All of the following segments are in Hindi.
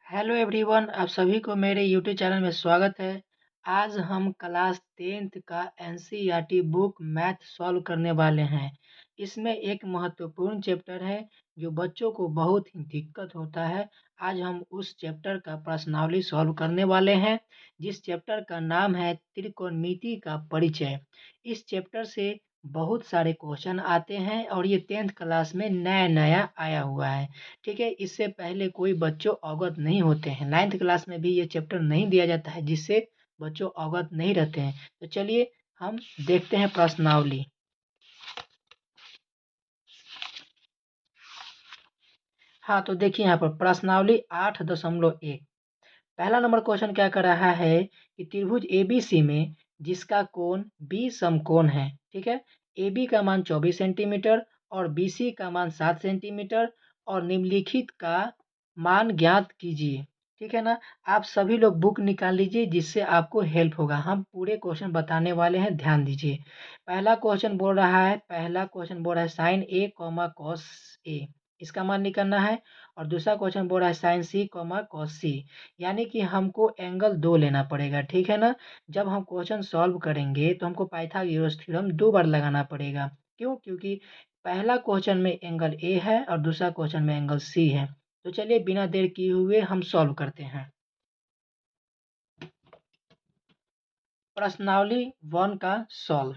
हेलो एवरीवन, आप सभी को मेरे यूट्यूब चैनल में स्वागत है। आज हम क्लास 10th का एनसीईआरटी बुक मैथ सॉल्व करने वाले हैं। इसमें एक महत्वपूर्ण चैप्टर है जो बच्चों को बहुत ही दिक्कत होता है। आज हम उस चैप्टर का प्रश्नावली सॉल्व करने वाले हैं, जिस चैप्टर का नाम है त्रिकोणमिति का परिचय। इस चैप्टर से बहुत सारे क्वेश्चन आते हैं और ये 10th क्लास में नया नया आया हुआ है। ठीक है, इससे पहले कोई बच्चों अवगत नहीं होते हैं। 9th क्लास में भी ये चैप्टर नहीं दिया जाता है, जिससे बच्चों अवगत नहीं रहते हैं। तो चलिए हम देखते हैं प्रश्नावली। हाँ, तो देखिए यहाँ पर प्रश्नावली 8.1। पहला नंबर क्वेश्चन क्या कर रहा है कि त्रिभुज एबीसी में जिसका कोण बी समकोण है। ठीक है, AB का मान 24 सेंटीमीटर और BC का मान 7 सेंटीमीटर और निम्नलिखित का मान ज्ञात कीजिए। ठीक है ना, आप सभी लोग बुक निकाल लीजिए, जिससे आपको हेल्प होगा। हम पूरे क्वेश्चन बताने वाले हैं, ध्यान दीजिए। पहला क्वेश्चन बोल रहा है sign A comma cos A, इसका मान निकालना है। और दूसरा क्वेश्चन बोल रहा है साइन सी कॉमा कॉस सी, यानी कि हमको एंगल 2 लेना पड़ेगा। ठीक है ना, जब हम क्वेश्चन सॉल्व करेंगे तो हमको पाइथागोरस थ्योरम 2 बार लगाना पड़ेगा। क्यों? क्योंकि पहला क्वेश्चन में एंगल ए है और दूसरा क्वेश्चन में एंगल सी है। तो चलिए बिना देर किए हुए हम सॉल्व करते हैं। प्रश्नावली 1 का सॉल्व।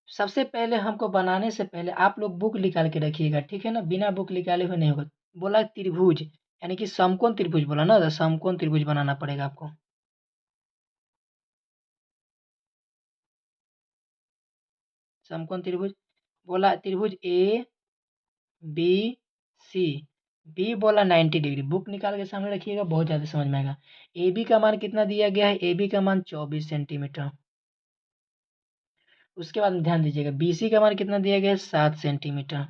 सबसे पहले हमको बनाने से पहले आप लोग बुक निकाल के रखिएगा। ठीक है ना, बिना बुक निकाले हुए नहीं होगा। बोला त्रिभुज, यानी कि समकोण त्रिभुज बोला ना, तो समकोण त्रिभुज बनाना पड़ेगा आपको। समकोण त्रिभुज बोला, त्रिभुज ए बी सी। बी बोला 90 डिग्री। बुक निकाल के सामने रखिएगा, बहुत ज़्यादा समझ में आएगा। ए बी का मान कितना दिया गया है? ए बी का मान 24 सेंटीमीटर। उसके बाद में ध्यान दीजिएगा, बी सी का मान कितना दिया गया है? 7 सेंटीमीटर।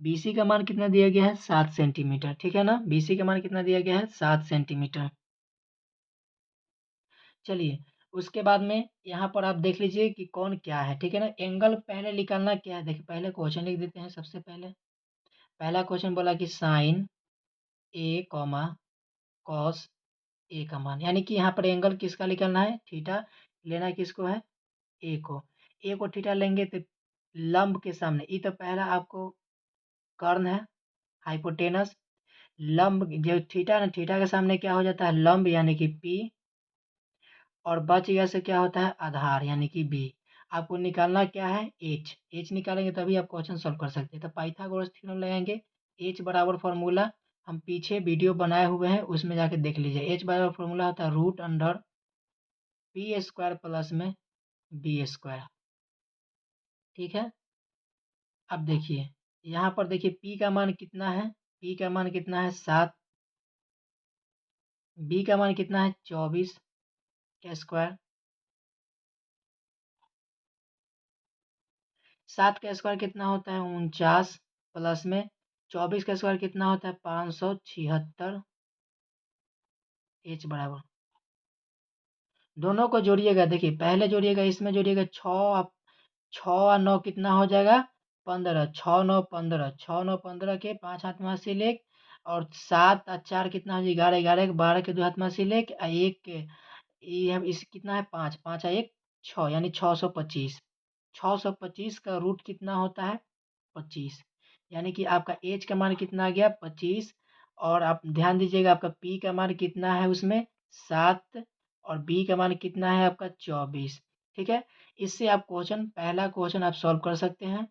बी सी का मान कितना दिया गया है? 7 सेंटीमीटर। ठीक है ना, बी सी का मान कितना दिया गया है? 7 सेंटीमीटर। चलिए, उसके बाद में यहाँ पर आप देख लीजिए कि कौन क्या है। ठीक है ना, एंगल पहले निकालना क्या है, देखिए पहले क्वेश्चन लिख देते हैं सबसे पहले। पहला क्वेश्चन बोला कि sign A comma cos A का मान, यानी कि यहाँ पर एंगल किसका निकालना है? थीटा लेना किसको है? ए को। ए को थीटा लेंगे तो लंब के सामने, ये तो पहला आपको कर्ण है, हाइपोटेनस। लंब जो थीटा ना, थीटा के सामने क्या हो जाता है? लंब, यानी कि पी। और बच गया से क्या होता है? आधार, यानी कि बी। आपको निकालना क्या है? एच। एच निकालेंगे तभी आप क्वेश्चन सॉल्व कर सकते हैं। तो पाइथागोरस थ्योरम लगाएंगे। एच बराबर फॉर्मूला हम पीछे वीडियो बनाए हुए हैं, उसमें जाके देख लीजिए। एच बराबर फॉर्मूला होता है root under P square plus में बी स्क्वायर। ठीक है, अब देखिए यहाँ पर देखिए पी का मान कितना है? पी का मान कितना है? 7। बी का मान कितना है? 24 का स्क्वायर। 7 का स्क्वायर कितना होता है? 49 प्लस में 24 का स्क्वायर कितना होता है? 576। एच बराबर, दोनों को जोड़िएगा। देखिए पहले जोड़िएगा, इसमें जोड़िएगा 6। 6 और 9 कितना हो जाएगा? 15। 6 9 15, 6 9 15 के 5 हाथ में हासिल से लेक। और 7 और 4 कितना हो जाए? 11। 11 के 12 के 2 हाथ में हासिल लेक। एक के ये हम इस कितना है? 5। 5 1 6, यानी 625। 625 का रूट कितना होता है? 25। यानी कि आपका एच का मान कितना आ गया? 25। और आप ध्यान दीजिएगा, आपका पी का मान कितना है उसमें? 7। और बी का मान कितना है आपका? 24। ठीक है, इससे आप पहला क्वेश्चन आप सॉल्व कर सकते हैं।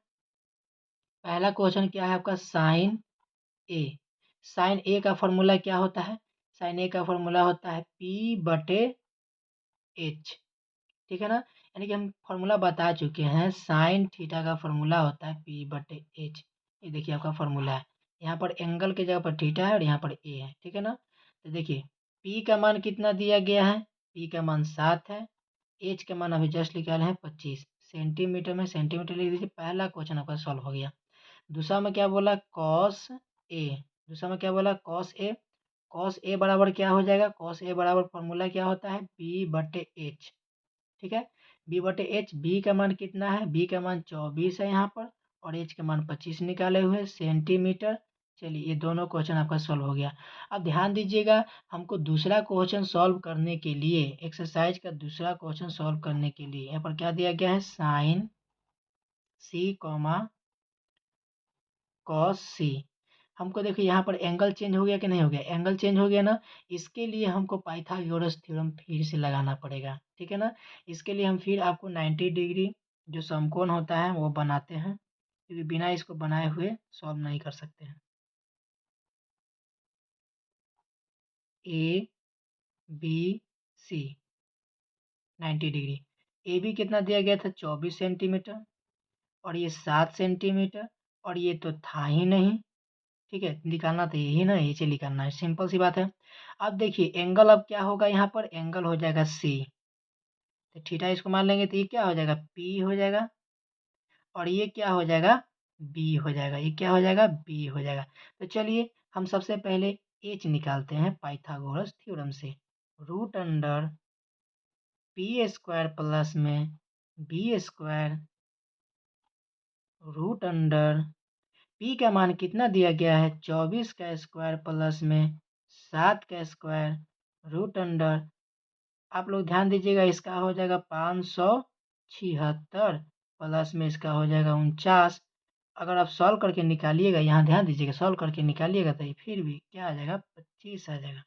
पहला क्वेश्चन क्या है आपका? साइन ए। साइन ए का फॉर्मूला क्या होता है? साइन ए का फॉर्मूला होता है पी बटे एच। ठीक है ना, यानी कि हम फॉर्मूला बता चुके हैं। साइन थीटा का फॉर्मूला होता है पी बटे एच। ये देखिए आपका फॉर्मूला है। यहाँ पर एंगल के जगह पर थीटा है और यहाँ पर ए है। ठीक है ना, तो देखिए पी का मान कितना दिया गया है? पी का मान 7 है। एच का मान अभी जस्ट निकाले हैं 25 सेंटीमीटर में। सेंटीमीटर लिख दीजिए। पहला क्वेश्चन आपका सॉल्व हो गया। दूसरा में क्या बोला? Cos A. दूसरा में क्या बोला? Cos A. कॉस ए बराबर क्या हो जाएगा? कॉस ए बराबर फॉर्मूला क्या होता है? बी बटे एच। ठीक है, बी बटे एच। बी का मान कितना है? बी का मान 24 है यहाँ पर। और एच का मान 25 निकाले हुए सेंटीमीटर। चलिए ये दोनों क्वेश्चन आपका सॉल्व हो गया। अब ध्यान दीजिएगा, हमको दूसरा क्वेश्चन सॉल्व करने के लिए, एक्सरसाइज का दूसरा क्वेश्चन सॉल्व करने के लिए यहाँ पर क्या दिया गया है, साइन सी कॉमा कॉस सी। हमको देखिए यहाँ पर एंगल चेंज हो गया कि नहीं हो गया, एंगल चेंज हो गया ना। इसके लिए हमको पाइथागोरस थ्योरम फिर से लगाना पड़ेगा, ठीक है ना। इसके लिए हम फिर आपको 90 डिग्री जो समकोण होता है वो बनाते हैं, क्योंकि बिना इसको बनाए हुए सॉल्व नहीं कर सकते हैं। A B C 90 degree. A B कितना दिया गया था, 24 सेंटीमीटर, और ये 7 सेंटीमीटर, और ये तो था ही नहीं, ठीक है। निकालना तो यही ना, ये निकालना है, सिंपल सी बात है। अब देखिए एंगल अब क्या होगा, यहाँ पर एंगल हो जाएगा सी, तो थीटा इसको मान लेंगे तो ये क्या हो जाएगा, पी हो जाएगा, और ये क्या हो जाएगा, बी हो जाएगा, ये क्या हो जाएगा, बी हो जाएगा। तो चलिए हम सबसे पहले एच निकालते हैं पाइथागोरस थ्योरम से। Root under P square plus में B square root under P का मान कितना दिया गया है, 24 का स्क्वायर प्लस में 7 का स्क्वायर रूट अंडर, आप लोग ध्यान दीजिएगा, इसका हो जाएगा 576 प्लस में इसका हो जाएगा 49। अगर आप सॉल्व करके निकालिएगा, यहाँ ध्यान दीजिएगा, सॉल्व करके निकालिएगा तो ये फिर भी क्या आ जाएगा, 25 आ जाएगा।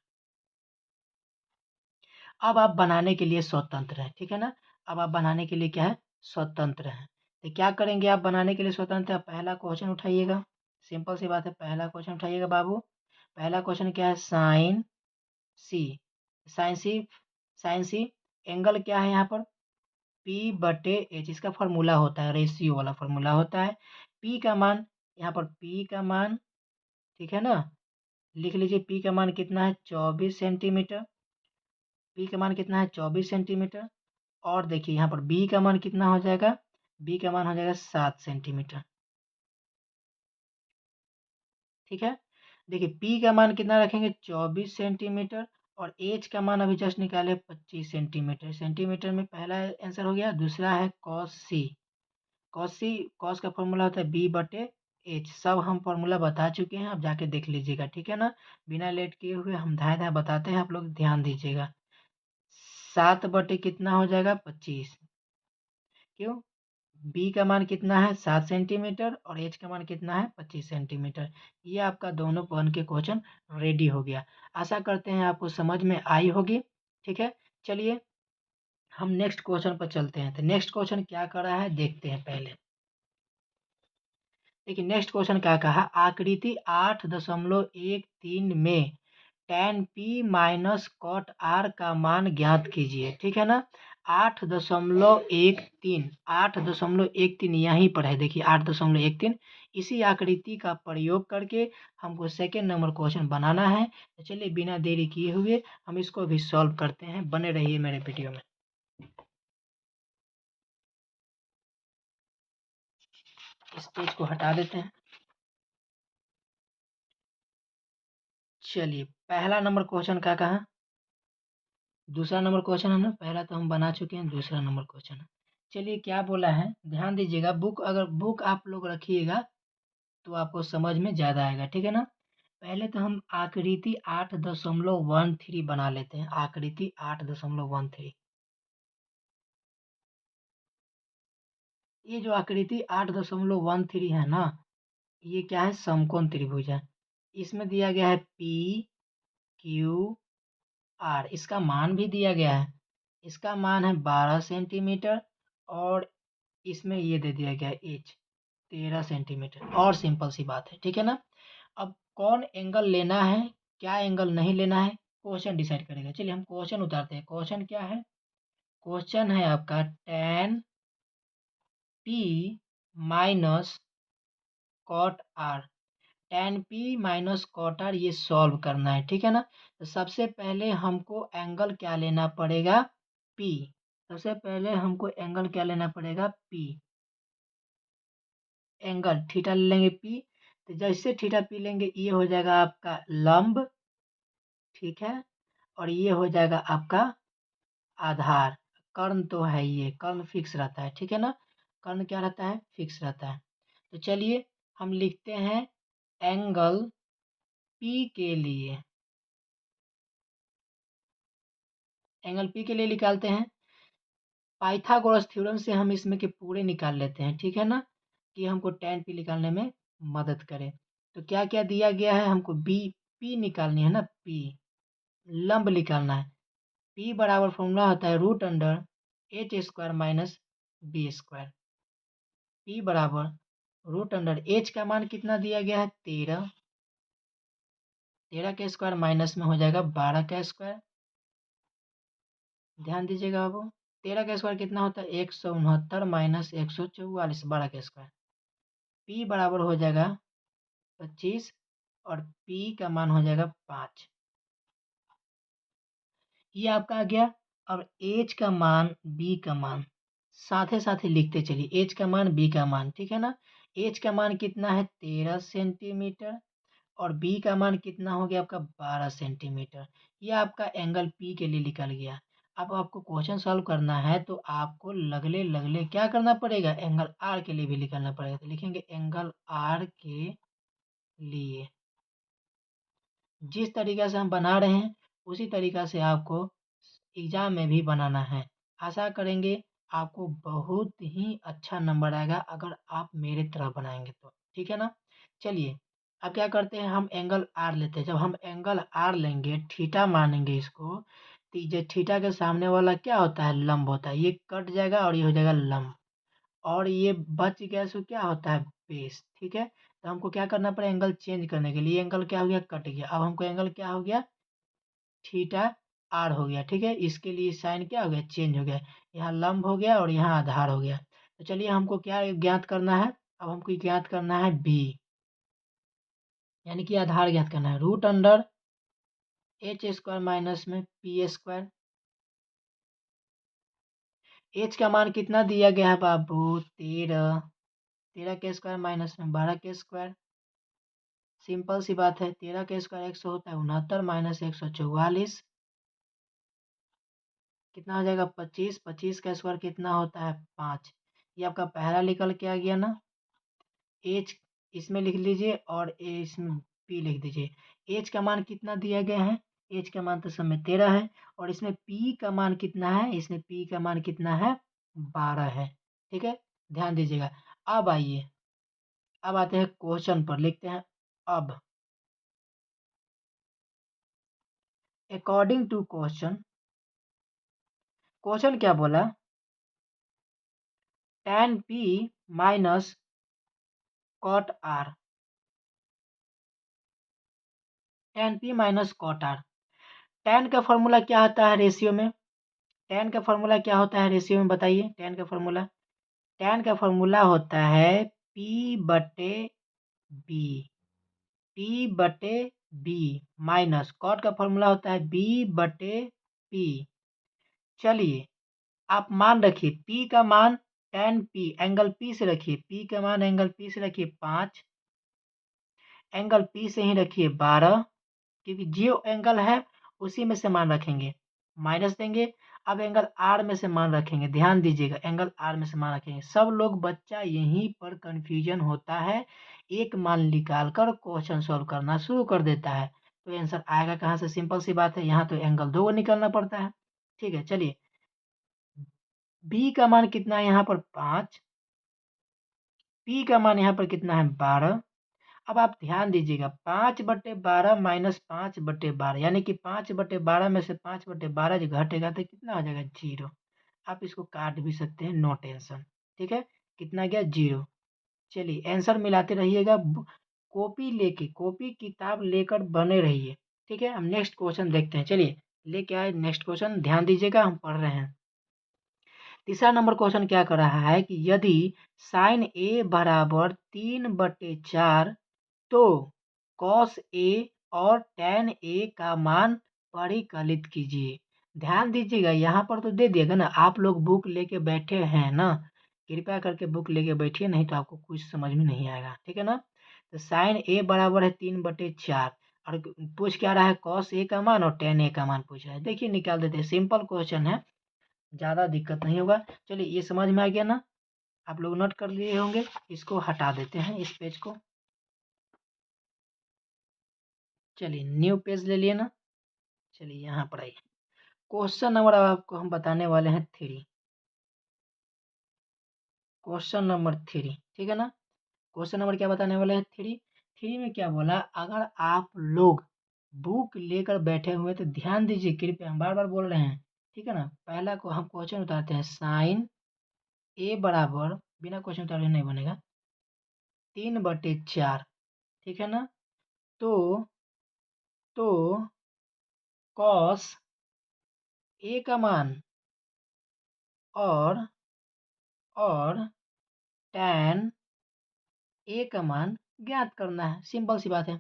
अब आप बनाने के लिए स्वतंत्र हैं, ठीक है ना। अब आप बनाने के लिए क्या है, स्वतंत्र हैं। तो क्या करेंगे, आप बनाने के लिए स्वतंत्र है, पहला क्वेश्चन उठाइएगा, सिंपल सी बात है, पहला क्वेश्चन उठाइएगा बाबू। पहला क्वेश्चन क्या है, साइन सी, साइन सी, साइन सी, एंगल क्या है यहाँ पर, पी बटे एच, इसका फॉर्मूला होता है, रेशियो वाला फॉर्मूला होता है। पी का मान, यहाँ पर पी का मान, ठीक है ना, लिख लीजिए, पी का मान कितना है, 24 सेंटीमीटर, पी का मान कितना है, 24 सेंटीमीटर। और देखिए यहाँ पर बी का मान कितना हो जाएगा, बी का मान हो जाएगा 7 सेंटीमीटर, ठीक है। देखिए पी का मान कितना रखेंगे, 24 सेंटीमीटर, और एच का मान अभी जस्ट निकाले 25 सेंटीमीटर, सेंटीमीटर में पहला आंसर हो गया। दूसरा है कॉस सी, कॉस सी, कॉस का फॉर्मूला होता है बी बटे एच, सब हम फॉर्मूला बता चुके हैं, आप जाके देख लीजिएगा, ठीक है ना। बिना लेट किए हुए हम धाए धाए बताते हैं, आप लोग ध्यान दीजिएगा। 7 बटे कितना हो जाएगा, 25, क्यों, बी का मान कितना है, 7 सेंटीमीटर, और एच का मान कितना है, 25 सेंटीमीटर। ये आपका दोनों बन के क्वेश्चन रेडी हो गया। आशा करते हैं आपको समझ में आई होगी, ठीक है। चलिए हम नेक्स्ट क्वेश्चन पर चलते हैं। तो नेक्स्ट क्वेश्चन क्या कर रहा है देखते हैं पहले। देखिए नेक्स्ट क्वेश्चन क्या कहा, आकृति 8.13 में tan p minus cot r का मान ज्ञात कीजिए, ठीक है ना। 8.13, 8.13 यहीं पर है, देखिए 8.13, इसी आकृति का प्रयोग करके हमको सेकेंड नंबर क्वेश्चन बनाना है। तो चलिए बिना देरी किए हुए हम इसको भी सॉल्व करते हैं, बने रहिए मेरे वीडियो में। इस पेज को हटा देते हैं। चलिए पहला नंबर क्वेश्चन क्या कहा, दूसरा नंबर क्वेश्चन है ना, पहला तो हम बना चुके हैं, दूसरा नंबर क्वेश्चन है। चलिए क्या बोला है, ध्यान दीजिएगा, बुक अगर बुक आप लोग रखिएगा तो आपको समझ में ज़्यादा आएगा, ठीक है ना। पहले तो हम आकृति 8.13 बना लेते हैं, आकृति 8.13। ये जो आकृति 8.13 है ना, ये क्या है, समकोण त्रिभुज है। इसमें दिया गया है पी क्यू आर, इसका मान भी दिया गया है, इसका मान है 12 सेंटीमीटर, और इसमें ये दे दिया गया है एच 13 सेंटीमीटर, और सिंपल सी बात है, ठीक है ना। अब कौन एंगल लेना है, क्या एंगल नहीं लेना है, क्वेश्चन डिसाइड करेगा। चलिए हम क्वेश्चन उतारते हैं। क्वेश्चन क्या है, क्वेश्चन है आपका tan p minus cot R, tan p minus cot R, ये सॉल्व करना है, ठीक है ना। तो सबसे पहले हमको एंगल क्या लेना पड़ेगा, p, सबसे पहले हमको एंगल क्या लेना पड़ेगा, p, एंगल थीटा ले लेंगे p। तो जैसे थीटा p लेंगे ये हो जाएगा आपका लंब, ठीक है, और ये हो जाएगा आपका आधार। कर्ण तो है, ये कर्ण फिक्स रहता है, ठीक है ना, कर्ण क्या रहता है, फिक्स रहता है। तो चलिए हम लिखते हैं एंगल पी के लिए निकालते हैं। पाइथागोरस थ्योरम से हम इसमें के पूरे निकाल लेते हैं, ठीक है ना, कि हमको tan p निकालने में मदद करे। तो क्या क्या दिया गया है, हमको बी पी निकालनी है ना, पी लंब निकालना है। पी बराबर फॉर्मूला होता है root under H square minus B square. P बराबर रूट अंडर एच का मान कितना दिया गया है 13, 13 का स्क्वायर माइनस में हो जाएगा 12 का स्क्वायर। ध्यान दीजिएगा बाबू, 13 का स्क्वायर कितना होता है 169 माइनस 144, 12 का स्क्वायर। पी बराबर हो जाएगा 25 और पी का मान हो जाएगा 5। ये आपका आ गया। अब एच का मान बी का मान साथे साथे लिखते चलिए, एच का मान बी का मान, ठीक है ना। एच का मान कितना है 13 सेंटीमीटर और बी का मान कितना हो गया आपका 12 सेंटीमीटर। ये आपका एंगल पी के लिए निकल गया। अब आपको क्वेश्चन सॉल्व करना है तो आपको लगले लगले क्या करना पड़ेगा, एंगल आर के लिए भी निकालना पड़ेगा। तो लिखेंगे एंगल आर के लिए जिस तरीका से हम बना रहे हैं उसी तरीका से आपको एग्जाम में भी बनाना है। आशा करेंगे आपको बहुत ही अच्छा नंबर आएगा अगर आप मेरे तरह बनाएंगे तो, ठीक है ना। चलिए अब क्या करते हैं, हम एंगल आर लेते हैं। जब हम एंगल आर लेंगे, थीटा मानेंगे इसको, तो ये थीटा के सामने वाला क्या होता है, लंब होता है। ये कट जाएगा और ये हो जाएगा लंब, और ये बच गया सो क्या होता है बेस, ठीक है। तो हमको क्या करना पड़ेगा, एंगल चेंज करने के लिए। एंगल क्या हो गया, कट गया। अब हमको एंगल क्या हो गया, थीटा आर हो गया, ठीक है। इसके लिए साइन क्या हो गया, चेंज हो गया। यहाँ लंब हो गया और यहाँ आधार हो गया। तो चलिए हमको क्या ज्ञात करना है, अब हमको ज्ञात करना है बी, यानी कि आधार ज्ञात करना है। Root under H square minus में पी स्क्वायर। एच का मान कितना दिया गया है बाबू 13, 13 के स्क्वायर माइनस में 12 के स्क्वायर। सिंपल सी बात है, 13 के स्क्वायर 100 होता है 69 माइनस 144 कितना हो जाएगा 25, 25 का स्क्वायर कितना होता है 5। ये आपका पहला निकल के आ गया ना। एच इसमें लिख लीजिए और इसमें पी लिख दीजिए। एच का मान कितना दिया गया है, एच का मान तो समय 13 है, और इसमें पी का मान कितना है, इसमें पी का मान कितना है 12 है, ठीक है। ध्यान दीजिएगा। अब आइए, अब आते हैं क्वेश्चन पर, लिखते हैं अब अकॉर्डिंग टू क्वेश्चन। क्वेश्चन क्या बोला, tan p minus cot R, tan p minus cot R. tan का फॉर्मूला क्या होता है रेशियो में, tan का फॉर्मूला क्या होता है रेशियो में बताइए। tan का फॉर्मूला, tan का फॉर्मूला होता है p बटे b, p बटे b माइनस कॉट का फॉर्मूला होता है b बटे p। चलिए आप मान रखिए p का मान tan p एंगल p से रखिए, p का मान एंगल p से रखिए 5, एंगल p से ही रखिए 12, क्योंकि जो एंगल है उसी में से मान रखेंगे, माइनस देंगे। अब एंगल आर में से मान रखेंगे, ध्यान दीजिएगा, एंगल आर में से मान रखेंगे। सब लोग बच्चा यहीं पर कंफ्यूजन होता है, एक मान निकाल कर क्वेश्चन सॉल्व करना शुरू कर देता है, तो आंसर आएगा कहाँ से। सिंपल सी बात है, यहाँ तो एंगल दो निकालना पड़ता है, ठीक है। चलिए बी का मान कितना है यहाँ पर 5, पी का मान यहाँ पर कितना है 12। अब आप ध्यान दीजिएगा, 5/12 माइनस 5/12, यानी कि 5/12 में से 5/12 जो घटेगा तो कितना हो जाएगा 0। आप इसको काट भी सकते हैं, नो टेंशन, ठीक है। कितना गया 0। चलिए आंसर मिलाते रहिएगा, कॉपी लेके, कॉपी किताब लेकर बने रहिए, ठीक है। हम नेक्स्ट क्वेश्चन देखते हैं। चलिए लेके आए नेक्स्ट क्वेश्चन, ध्यान दीजिएगा, हम पढ़ रहे हैं। तीसरा नंबर क्वेश्चन क्या कर रहा है कि यदि साइन ए बराबर 3/4 तो कॉस ए और टैन ए का मान परिकलित कीजिए। ध्यान दीजिएगा, यहाँ पर तो दे दिएगा ना, आप लोग बुक लेके बैठे हैं ना, कृपया करके बुक लेके बैठिए, नहीं तो आपको कुछ समझ में नहीं आएगा, ठीक है ना। तो साइन ए बराबर है 3/4 और पूछ क्या रहा है, कॉस ए का मान और टैन ए का मान पूछ रहा है। देखिए निकाल देते हैं, सिंपल क्वेश्चन है, ज़्यादा दिक्कत नहीं होगा। चलिए ये समझ में आ गया ना, आप लोग नोट कर लिए होंगे। इसको हटा देते हैं, इस पेज को। चलिए न्यू पेज ले लिए ना। चलिए यहाँ पर आइए, क्वेश्चन नंबर अब आपको हम बताने वाले हैं 3। क्वेश्चन नंबर 3, ठीक है ना। क्वेश्चन नंबर क्या बताने वाले हैं 3 में क्या बोला, अगर आप लोग बुक लेकर बैठे हुए तो ध्यान दीजिए, कृपया हम बार बार बोल रहे हैं, ठीक है ना। पहला को हम क्वेश्चन उतारते हैं, साइन ए बराबर, बिना क्वेश्चन उतारे नहीं बनेगा, 3/4, ठीक है ना। तो कॉस ए का मान और tan ए का मान ज्ञात करना है, सिंपल सी बात है।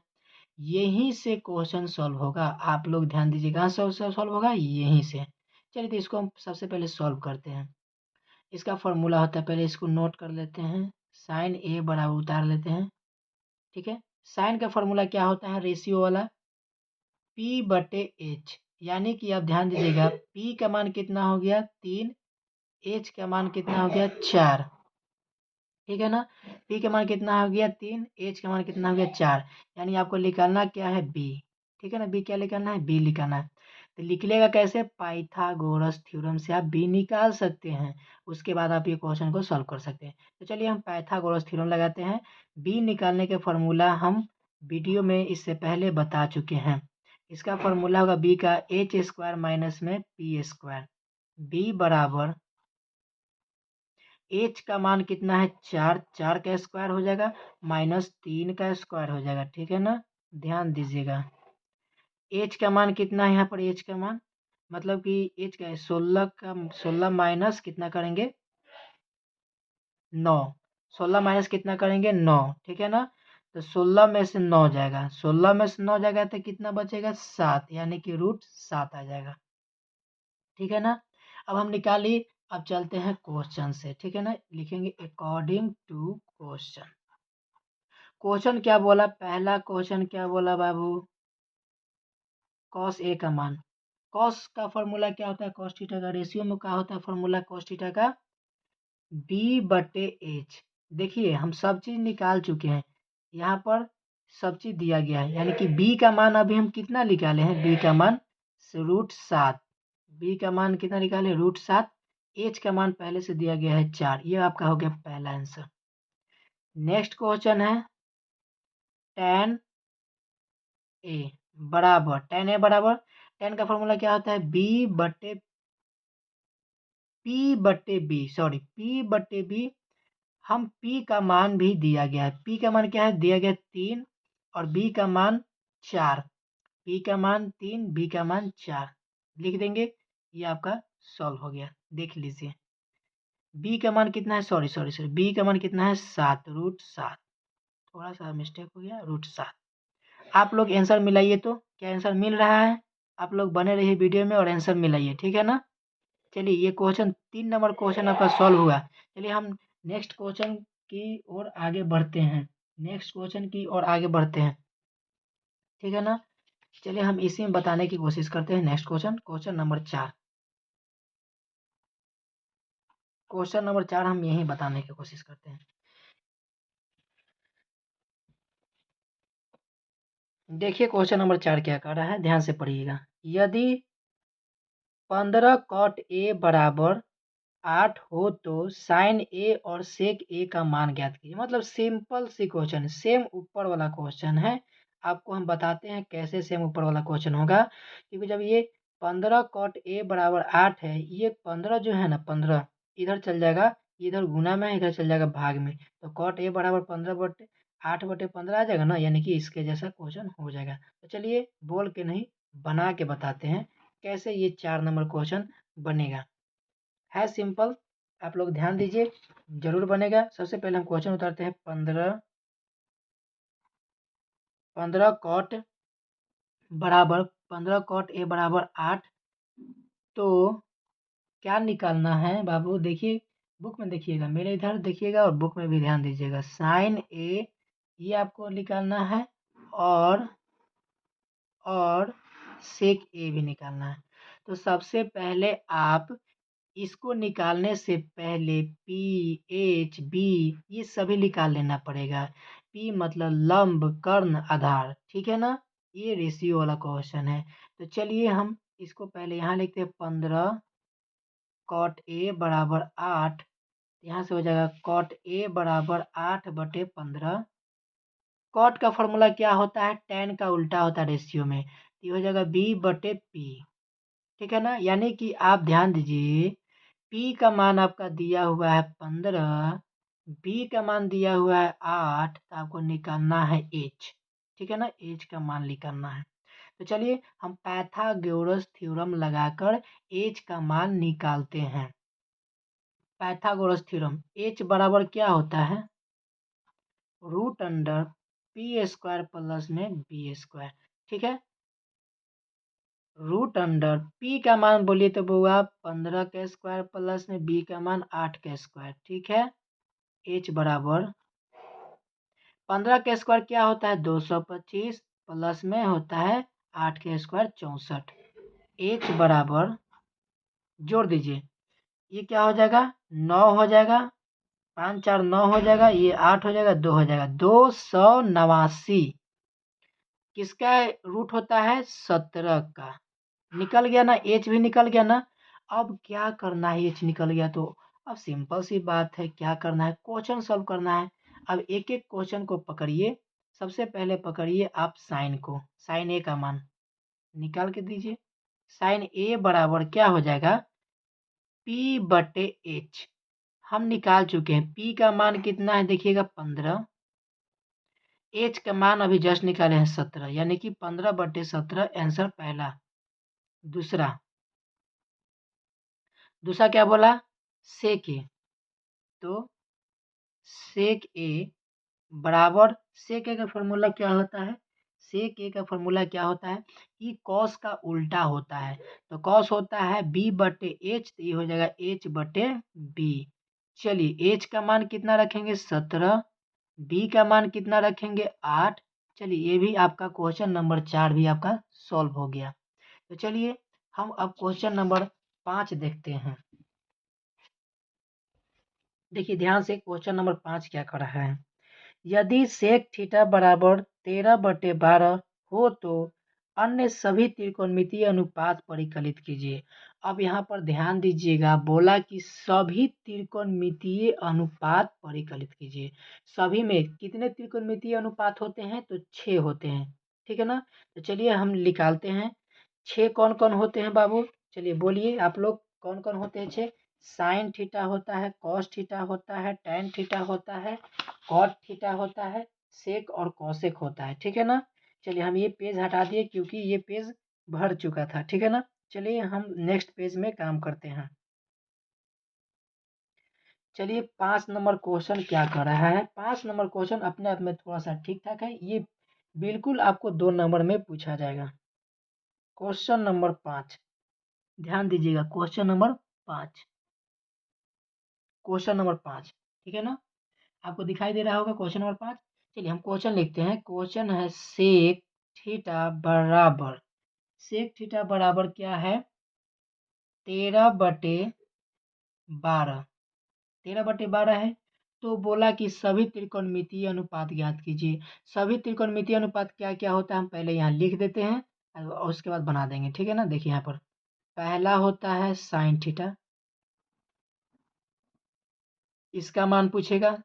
यहीं से क्वेश्चन सॉल्व होगा, आप लोग ध्यान दीजिए, कहाँ से सॉल्व होगा, यहीं से। चलिए तो इसको हम सबसे पहले सॉल्व करते हैं। इसका फॉर्मूला होता है, पहले इसको नोट कर लेते हैं, साइन ए बराबर उतार लेते हैं, ठीक है। साइन का फॉर्मूला क्या होता है, रेशियो वाला, P/H, यानी कि आप ध्यान दीजिएगा, P का मान कितना हो गया 3, H का मान कितना हो गया 4, ठीक है ना। P का मान कितना हो गया 3, H का मान कितना हो गया 4, यानी आपको निकालना क्या है B, ठीक है ना। B क्या निकालना है, B निकालना है। तो लिख लेगा कैसे, पाइथागोरस थ्योरम से आप B निकाल सकते हैं, उसके बाद आप ये क्वेश्चन को सॉल्व कर सकते हैं। तो चलिए हम पाइथागोरस थ्योरम लगाते हैं। B निकालने के फॉर्मूला हम वीडियो में इससे पहले बता चुके हैं। इसका फॉर्मूला होगा B का h² माइनस में p², B बराबर h का मान कितना है 4, 4 का स्क्वायर हो जाएगा माइनस 3 का स्क्वायर हो जाएगा, ठीक है ना। ध्यान दीजिएगा, h का मान कितना है, यहाँ पर h का मान मतलब कि h का 16 माइनस कितना करेंगे 9, 16 माइनस कितना करेंगे 9, ठीक है ना। तो 16 में से 9 जाएगा, 16 में से 9 जाएगा तो कितना बचेगा 7, यानी कि √7 आ जाएगा, ठीक है ना। अब हम निकालिए, अब चलते हैं क्वेश्चन से, ठीक है ना। लिखेंगे अकॉर्डिंग टू क्वेश्चन। क्वेश्चन क्या बोला, पहला क्वेश्चन क्या बोला बाबू, कॉस ए का मान। कॉस का फॉर्मूला क्या होता है, कॉस थीटा का, रेशियो में क्या होता है फॉर्मूला कॉस थीटा का, B/H। देखिए हम सब चीज निकाल चुके हैं, यहाँ पर सब चीज दिया गया है, यानी कि B का मान अभी हम कितना निकाले हैं, B का मान √7, B का मान कितना निकाले √7, H का मान पहले से दिया गया है 4, ये आपका हो गया पहला आंसर। नेक्स्ट क्वेश्चन है tan A बराबर, tan का फॉर्मूला क्या होता है, P/B, हम P का मान भी दिया गया है, P का मान क्या है दिया गया 3 और B का मान 4, P का मान 3, B का मान 4 लिख देंगे, ये आपका सॉल्व हो गया। देख लीजिए B का मान कितना है, सॉरी B का मान कितना है 7, √7, थोड़ा सा मिस्टेक हो गया, √7। आप लोग आंसर मिलाइए, तो क्या आंसर मिल रहा है, आप लोग बने रहिए वीडियो में और आंसर मिलाइए, ठीक है ना। चलिए ये क्वेश्चन 3 नंबर क्वेश्चन आपका सॉल्व हुआ। चलिए हम नेक्स्ट क्वेश्चन की ओर आगे बढ़ते हैं, ठीक है ना। चलिए हम इसी में बताने की कोशिश करते हैं। नेक्स्ट क्वेश्चन नंबर 4, हम यही बताने की कोशिश करते हैं। देखिए क्वेश्चन नंबर 4 क्या कर रहा है, ध्यान से पढ़िएगा। यदि 15 cot A बराबर 8 हो तो साइन ए और सेक ए का मान ज्ञात कीजिए। मतलब सिंपल सी क्वेश्चन, सेम ऊपर वाला क्वेश्चन है। आपको हम बताते हैं कैसे सेम ऊपर वाला क्वेश्चन होगा, क्योंकि जब ये 15 cot A बराबर 8 है, ये 15 जो है ना 15 इधर चल जाएगा, इधर गुना में इधर चल जाएगा भाग में, तो cot A बराबर 8/15 आ जाएगा ना, यानी कि इसके जैसा क्वेश्चन हो जाएगा। तो चलिए बोल के नहीं बना के बताते हैं कैसे ये 4 नंबर क्वेश्चन बनेगा। है सिंपल, आप लोग ध्यान दीजिए, जरूर बनेगा। सबसे पहले हम क्वेश्चन उतारते हैं, 15 cot A बराबर 8, तो क्या निकालना है बाबू, देखिए बुक में देखिएगा, मेरे इधर देखिएगा और बुक में भी ध्यान दीजिएगा। साइन ए ये आपको निकालना है और सेक ए भी निकालना है। तो सबसे पहले आप इसको निकालने से पहले पी एच बी ये सभी निकाल लेना पड़ेगा। पी मतलब लंब, कर्ण, आधार, ठीक है ना। ये रेशियो वाला क्वेश्चन है। तो चलिए हम इसको पहले यहाँ लिखते हैं 15 कॉट ए बराबर 8। यहाँ से हो जाएगा कॉट ए बराबर 8/15। कॉट का फॉर्मूला क्या होता है? tan का उल्टा होता है रेशियो में, तो ये हो जाएगा b/p। ठीक है ना? यानी कि आप ध्यान दीजिए, p का मान आपका दिया हुआ है 15, b का मान दिया हुआ है 8, तो आपको निकालना है h। ठीक है ना? h का मान निकालना है। तो चलिए हम पाइथागोरस थ्योरम लगाकर h का मान निकालते हैं। पाइथागोरस थ्योरम, h बराबर क्या होता है? √p² प्लस में b²। ठीक है? √p का मान बोलिए तो होगा 15 का स्क्वायर प्लस में b का मान 8 का स्क्वायर। ठीक है? h बराबर 15 का स्क्वायर क्या होता है? 225 प्लस में होता है 8 का स्क्वायर 64। h बराबर जोड़ दीजिए, ये क्या हो जाएगा? 9 हो जाएगा, 5 4 9 हो जाएगा, ये 8 हो जाएगा, 2 हो जाएगा, 289। किसका रूट होता है? 17 का। निकल गया ना, एच भी निकल गया ना। अब क्या करना है? एच निकल गया तो अब सिंपल सी बात है, क्या करना है? क्वेश्चन सॉल्व करना है। अब एक एक क्वेश्चन को पकड़िए। सबसे पहले पकड़िए आप साइन को, साइन ए का मान निकाल के दीजिए। साइन ए बराबर क्या हो जाएगा? p/h। हम निकाल चुके हैं। p का मान कितना है? देखिएगा 15। h का मान अभी जस्ट निकाले हैं 17, यानी कि 15/17 आंसर पहला। दूसरा क्या बोला? सेक ए। तो सेक ए बराबर, सेक ए का फॉर्मूला क्या होता है? सेक ए का फॉर्मूला क्या होता है? ये कॉस का उल्टा होता है। तो कॉस होता है b/h, तो ये हो जाएगा h/b। चलिए h का मान कितना रखेंगे? 17। b का मान कितना रखेंगे? 8। चलिए ये भी आपका क्वेश्चन नंबर 4 भी आपका सॉल्व हो गया। तो चलिए हम अब क्वेश्चन नंबर 5 देखते हैं। देखिए ध्यान से, क्वेश्चन नंबर 5 क्या कर रहा है। यदि सेक थीटा बराबर 13/12 हो तो अन्य सभी त्रिकोणमितीय अनुपात परिकलित कीजिए। अब यहाँ पर ध्यान दीजिएगा, बोला कि सभी त्रिकोणमितीय अनुपात परिकलित कीजिए। सभी में कितने त्रिकोणमितीय अनुपात होते हैं? तो 6 होते हैं। ठीक है ना? तो चलिए हम निकालते हैं। 6 कौन कौन होते हैं बाबू? चलिए बोलिए आप लोग, कौन कौन होते हैं 6? साइन थीटा होता है, कॉस थीटा होता है, टेन थीटा होता है, कॉट थीटा होता है, सेक और कॉसेक होता है। ठीक है ना? चलिए हम ये पेज हटा दिए क्योंकि ये पेज भर चुका था। ठीक है ना? चलिए हम नेक्स्ट पेज में काम करते हैं। चलिए 5 नंबर क्वेश्चन क्या कर रहा है। 5 नंबर क्वेश्चन अपने आप में थोड़ा सा ठीक ठाक है, ये बिल्कुल आपको 2 नंबर में पूछा जाएगा। क्वेश्चन नंबर 5, ध्यान दीजिएगा। Question number 5, question number 5। ठीक है ना? आपको दिखाई दे रहा होगा क्वेश्चन नंबर 5। चलिए हम क्वेश्चन लिखते हैं। क्वेश्चन है सेक थीटा बराबर, सेक थीटा बराबर क्या है? 13/12। 13/12 है। तो बोला कि सभी त्रिकोणमितीय अनुपात ज्ञात कीजिए। सभी त्रिकोणमितीय अनुपात क्या क्या होता है हम पहले यहाँ लिख देते हैं और उसके बाद बना देंगे। ठीक है ना? देखिए यहाँ पर पहला होता है साइन थीटा, इसका मान पूछेगा।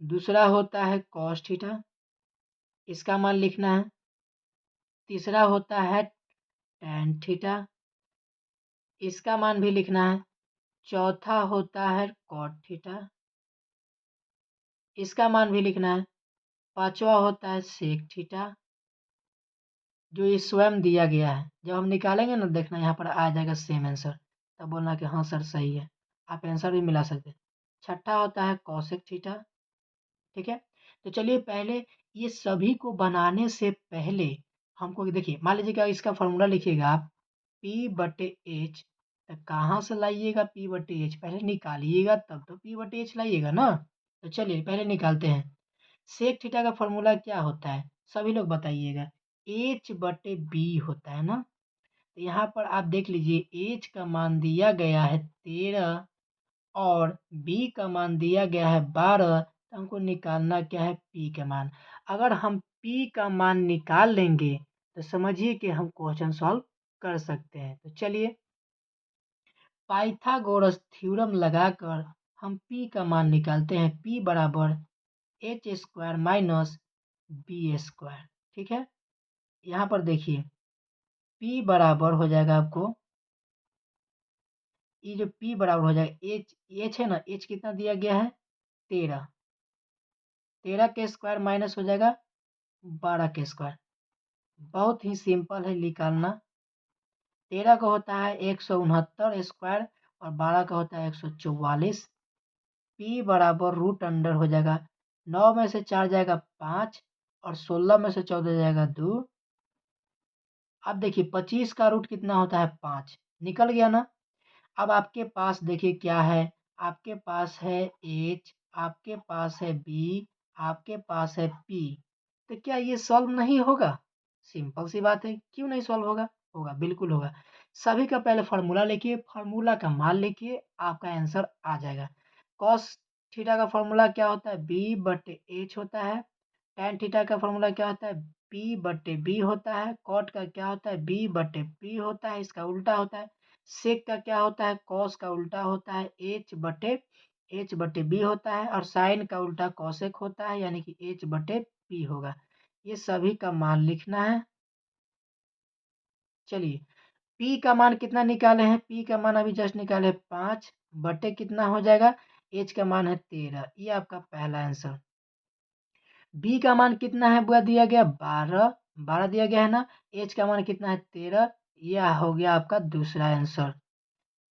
दूसरा होता है कॉस थीटा, इसका मान लिखना है। तीसरा होता है टैन थीटा, इसका मान भी लिखना है। चौथा होता है कॉट थीटा, इसका मान भी लिखना है। पांचवा होता है सेक थीटा, जो ये स्वयं दिया गया है। जब हम निकालेंगे ना, देखना यहाँ पर आ जाएगा सेम आंसर, तब बोलना कि हाँ सर सही है। आप आंसर भी मिला सकते हैं। छठा होता है कॉसेक थीटा। ठीक है? तो चलिए पहले ये सभी को बनाने से पहले हमको देखिए, मान लीजिएगा इसका फॉर्मूला लिखिएगा आप p/h। तो कहाँ से लाइएगा p/h? पहले निकालिएगा तब तो p/h लाइएगा ना। तो चलिए पहले निकालते हैं। सेक थीटा का फॉर्मूला क्या होता है? सभी लोग बताइएगा। h/b होता है ना। तो यहाँ पर आप देख लीजिए, h का मान दिया गया है 13 और b का मान दिया गया है 12। तो हमको निकालना क्या है? p का मान। अगर हम P का मान निकाल लेंगे तो समझिए कि हम क्वेश्चन सॉल्व कर सकते हैं। तो चलिए पाइथागोरस थ्योरम लगाकर हम P का मान निकालते हैं। P बराबर H square minus B square. ठीक है, यहाँ पर देखिए P बराबर हो जाएगा आपको, ये जो P बराबर हो जाएगा एच है ना, एच कितना दिया गया है 13, 13 के स्क्वायर माइनस हो जाएगा 12 के स्क्वायर। बहुत ही सिंपल है निकालना। 13 का होता है 169 स्क्वायर और 12 का होता है 144। P बराबर रूट अंडर हो जाएगा 9 में से 4 जाएगा 5 और 16 में से 14 जाएगा 2। अब देखिए 25 का रूट कितना होता है 5, निकल गया ना। अब आपके पास देखिए क्या है, आपके पास है H, आपके पास है B, आपके पास है P। तो क्या ये सॉल्व नहीं होगा? सिंपल सी बात है, क्यों नहीं सॉल्व होगा? होगा, बिल्कुल होगा। सभी का पहले फार्मूला लिखिए, फार्मूला का मान लिखिए, आपका आंसर आ जाएगा। कॉस थीटा का फार्मूला क्या होता है? B बटे H होता है। टैन थीटा का फार्मूला क्या होता है? P बटे B होता है। कॉट का क्या होता है? B बटे P होता है, इसका उल्टा होता है। सेक का क्या होता है? कॉस का उल्टा होता है H बटे B होता है और साइन का उल्टा कॉसेक होता है, यानी कि H बटे P होगा। ये सभी का मान लिखना है। चलिए P का मान कितना निकाले हैं? P का मान अभी जस्ट निकाले 5 बटे कितना हो जाएगा? H का मान है 13। ये आपका पहला आंसर। B का मान कितना है बुआ? दिया गया 12, 12 दिया गया है ना। H का मान कितना है 13। यह हो गया आपका दूसरा आंसर।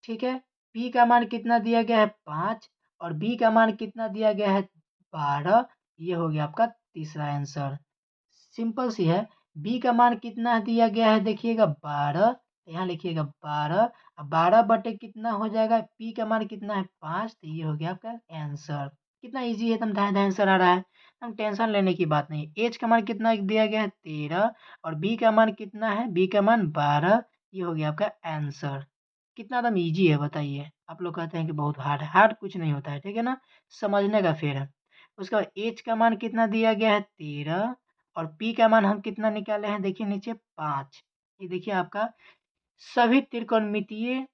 ठीक है, P का मान कितना दिया गया है 5 और B का मान कितना दिया गया है 12। ये हो गया आपका तीसरा आंसर। सिंपल सी है। B का मान कितना दिया गया है देखिएगा 12, यहाँ लिखिएगा 12। अब 12 बटे कितना हो जाएगा? P का मान कितना है 5, तो ये हो गया आपका आंसर। कितना इजी है, एकदम धाए धाए आंसर आ रहा है, हम टेंशन लेने की बात नहीं। H का मान कितना दिया गया है 13 और B का मान कितना है? B का मान 12। ये हो गया आपका आंसर। कितना एकदम ईजी है बताइए। आप लोग कहते हैं कि बहुत हार्ड है, हार्ड कुछ नहीं होता है, ठीक है ना, समझने का फेर है। उसके बाद H का मान कितना दिया गया है 13 और P का मान हम कितना निकाले हैं देखिए नीचे 5। ये देखिए आपका सभी त्रिकोणमितीय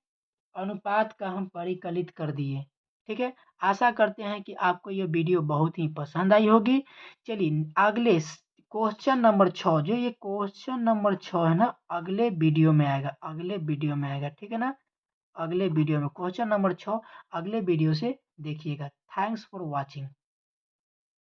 अनुपात का हम परिकलित कर दिए। ठीक है, आशा करते हैं कि आपको ये वीडियो बहुत ही पसंद आई होगी। चलिए अगले क्वेश्चन नंबर 6, जो ये क्वेश्चन नंबर 6 है ना, अगले वीडियो में आएगा, अगले वीडियो में आएगा, ठीक है ना। अगले वीडियो में क्वेश्चन नंबर 6 अगले वीडियो से देखिएगा। Thanks for watching.